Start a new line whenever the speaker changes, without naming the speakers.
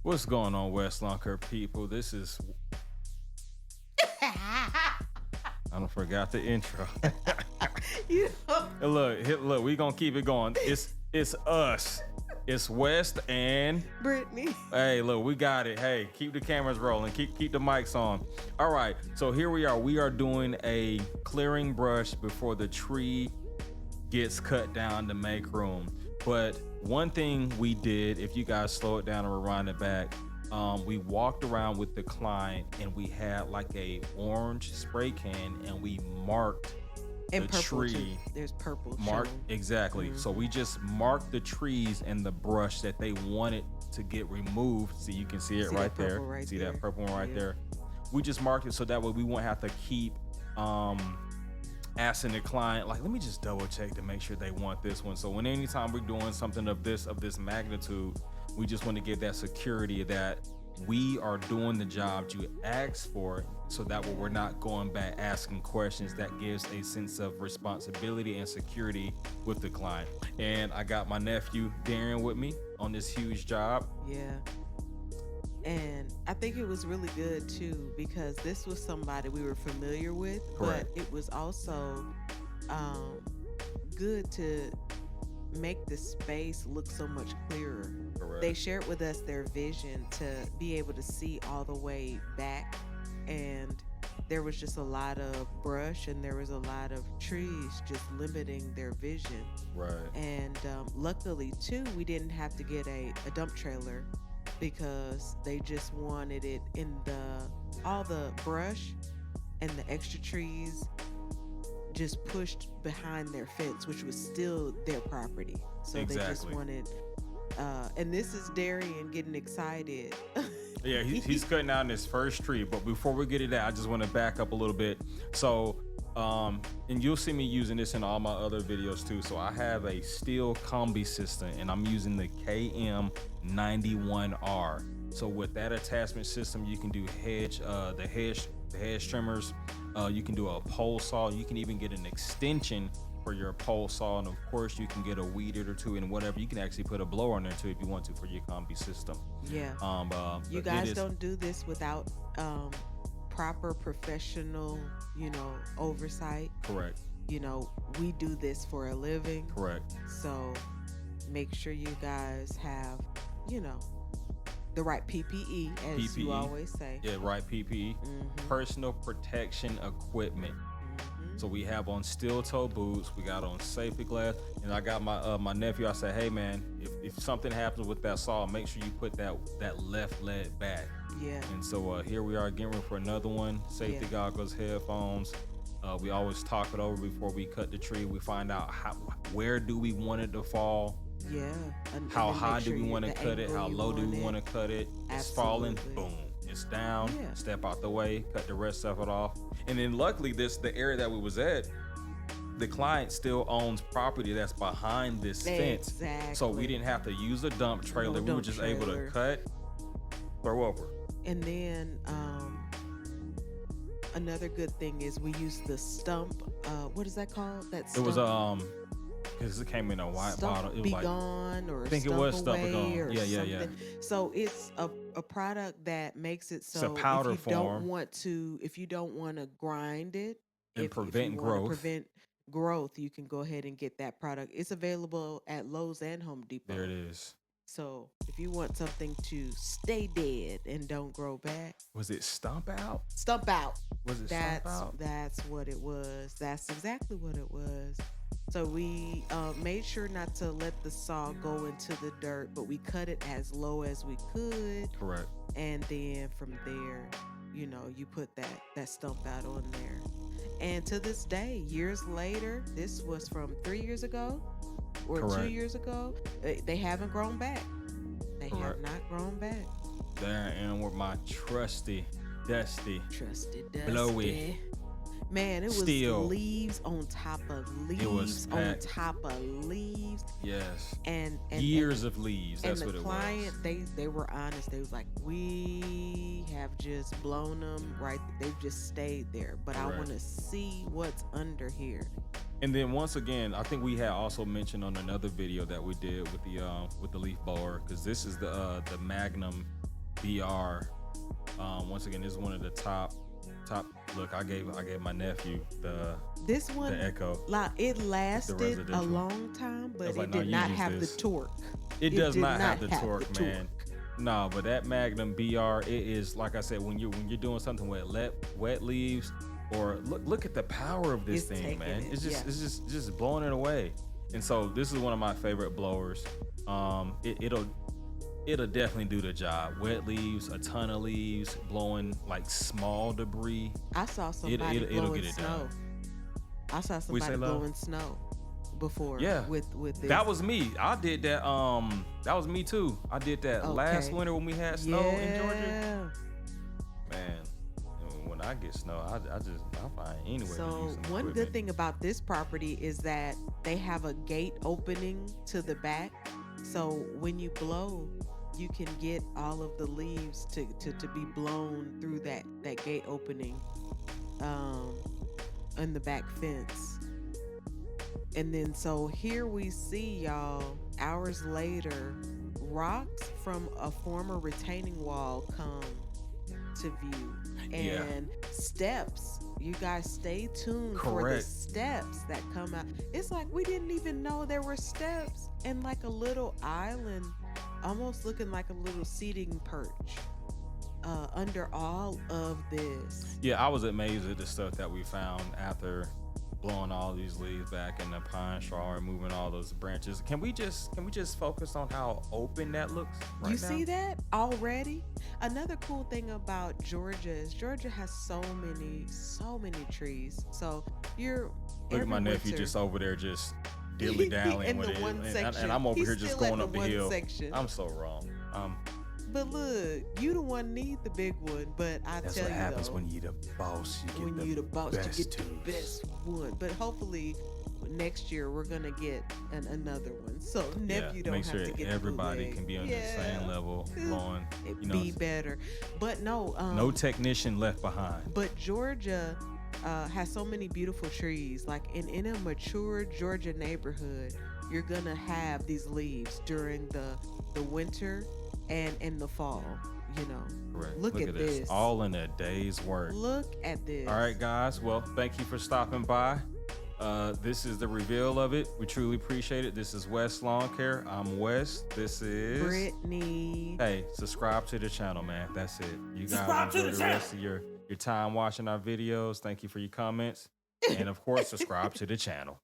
What's going on, West Lunker people? This is I don't forgot the intro.
You know,
Hey, look, we gonna keep it going. It's us. It's West and
Brittany.
hey, look, we got it. Hey, keep the cameras rolling. Keep the mics on. All right, so here we are. We are doing a clearing brush before the tree gets cut down to make room. But one thing we did, if you guys slow it down and rewind it back, we walked around with the client and we had like a orange spray can and we marked
And
the
purple
tree.
too. There's purple.
Mark
shown.
exactly. So we just marked the trees and the brush that they wanted to get removed. So you can see it
See
right
that
there.
purple right
See
there?
that purple one right
Yeah.
there. We just marked it so that way we won't have to keep asking the client, like, let me just double check to make sure they want this one. So when anytime we're doing something of this magnitude, we just want to give that security that we are doing the job you asked for, so that way we're not going back asking questions. That gives a sense of responsibility and security with the client. And I got my nephew Darren with me on this huge job.
Yeah. And I think it was really good too, because this was somebody we were familiar with,
Correct.
but it was also good to make the space look so much clearer.
Correct.
They shared with us their vision to be able to see all the way back, and there was just a lot of brush and there was a lot of trees just limiting their vision.
Right.
And luckily too, we didn't have to get a dump trailer, because they just wanted it in all the brush and the extra trees just pushed behind their fence, which was still their property. So they just
Exactly.
wanted, and this is Darian getting excited.
Yeah, he's cutting down his first tree. But before we get to that, I just want to back up a little bit. So, and you'll see me using this in all my other videos too. So I have a steel combi system, and I'm using the KM91R. So with that attachment system, you can do the hedge trimmers. You can do a pole saw. You can even get an extension for your pole saw, and of course you can get a weed eater too, and whatever. You can actually put a blower in there too if you want to for your combi system.
Yeah. You
But
guys don't do this without proper professional, oversight.
Correct.
We do this for a living.
Correct.
So make sure you guys have, the right PPE, as you
PPE.
always say.
Yeah, right. PPE,
Mhm.
personal protection equipment.
Mhm.
So we have on steel toe boots, we got on safety glass, and I got my nephew. I said, hey man, if something happens with that saw, make sure you put that left leg back.
Yeah.
And so here we are getting ready for another one. Safety
Yeah.
goggles, headphones. We always talk it over before we cut the tree. We find out where do we want it to fall.
Yeah. And
How
then make
high
sure
do we want to
the
cut it?
angle
How
you
low do we
it.
want to cut it? It's falling,
Absolutely.
boom. It's down.
Yeah.
Step out the way, cut the rest of it off. And then luckily, the area that we was at, the client still owns property that's behind this fence.
Exactly.
So we didn't have to use a dump trailer. We were
dump
just able
trailer.
to cut, throw over.
And then another good thing is we use the stump. What is that called? That
It
stump.
was because it came in a white
Stump
bottle. It was
Be
like
Gone, or
I think it
Stump
was Stump Be
Away
Gone.
or
Yeah, yeah, yeah.
something. So it's a product that makes it so
powder
if you
form.
if you don't want to grind it
And
if
prevent
you wanna
growth.
prevent growth, you can go ahead and get that product. It's available at Lowe's and Home Depot.
There it is.
So if you want something to stay dead and don't grow back,
Was it Stump Out?
Stump Out.
Was it Stump Out?
That's what it was. That's exactly what it was. So we made sure not to let the saw go into the dirt, but we cut it as low as we could,
Correct.
and then from there, you put that stump out on there. And to this day, years later, this was from 3 years ago or 2
Correct.
years ago, they haven't grown back. They have
Correct.
not grown back.
There I am with my trusty, dusty.
Trusted Dusty.
Blowy.
Man, it was
Steel.
leaves on top of leaves
It was
on
packed.
top of leaves.
Yes.
And
Years of leaves.
and
That's
the
what it
client,
was.
they were honest. They was like, we have just blown them right. They've just stayed there, but I
Correct.
want to see what's under here.
And then once again, I think we had also mentioned on another video that we did with the leaf blower, because this is the Magnum BR. Once again, this is one of the top. Look, I gave my nephew
This
the
one,
Echo.
like, it lasted a
residential.
long time, but
was
it
like, "No,
did
you
not
use
have
this."
the torque.
It does
did
not have the torque, man.
torque.
No, but that Magnum BR, it is, like I said, when you're doing something with wet leaves, or look at the power of this
It's
thing,
taking
man.
it,
It's
yeah.
just blowing it away. And so this is one of my favorite blowers. It'll definitely do the job. Wet leaves, a ton of leaves, blowing like small debris.
I saw somebody
it'll
blowing
get it
snow.
done.
I saw
We say,
somebody
love?
blowing snow before.
Yeah.
with this.
That was me. I did that. That was me too. I did that last
Okay.
winter when we had snow in Georgia.
Yeah.
Man, when I get snow, I find anywhere to
So
use some
one
equipment.
good thing about this property is that they have a gate opening to the back. So when you blow, you can get all of the leaves to be blown through that gate opening in the back fence. And then so here we see, y'all, hours later, rocks from a former retaining wall come to view.
Yeah.
And steps. You guys stay tuned for the
Correct.
steps that come out. It's like we didn't even know there were steps, and like a little island, almost looking like a little seating perch under all of this.
Yeah, I was amazed at the stuff that we found after blowing all these leaves back in the pine straw and moving all those branches. Can we just focus on how open that looks right
You
now?
see that already? Another cool thing about Georgia is Georgia has so many trees. So you're
Look at my
every
nephew
winter-
just over there just dilly dallying
in
with
the
it,
one
and
section.
I'm over
He's
here just
still at
going up the
one
hill.
section.
I'm so wrong.
But look, you the one need the big one. But I
That's
tell
what
you
happens
though,
when you the boss. You
when
get
you the boss, you
best
get
tools.
the best one. But hopefully next year we're gonna get another one. So nephew don't
make
have
sure
to get the
everybody
bootleg.
can be on the same level, blowing.
It
You know,
be better. But no,
no technician left behind.
But Georgia has so many beautiful trees. Like in a mature Georgia neighborhood, you're gonna have these leaves during the winter and in the fall. You know,
Correct.
Look at this.
All in a day's work.
Look at this.
All right, guys. Well, thank you for stopping by. This is the reveal of it. We truly appreciate it. This is West Lawn Care. I'm Wes. This is
Brittany.
Hey, subscribe to the channel, man. That's it. You
Subscribe
guys
to
enjoy
the
the rest of your time watching our videos. Thank you for your comments. And of course, subscribe to the channel.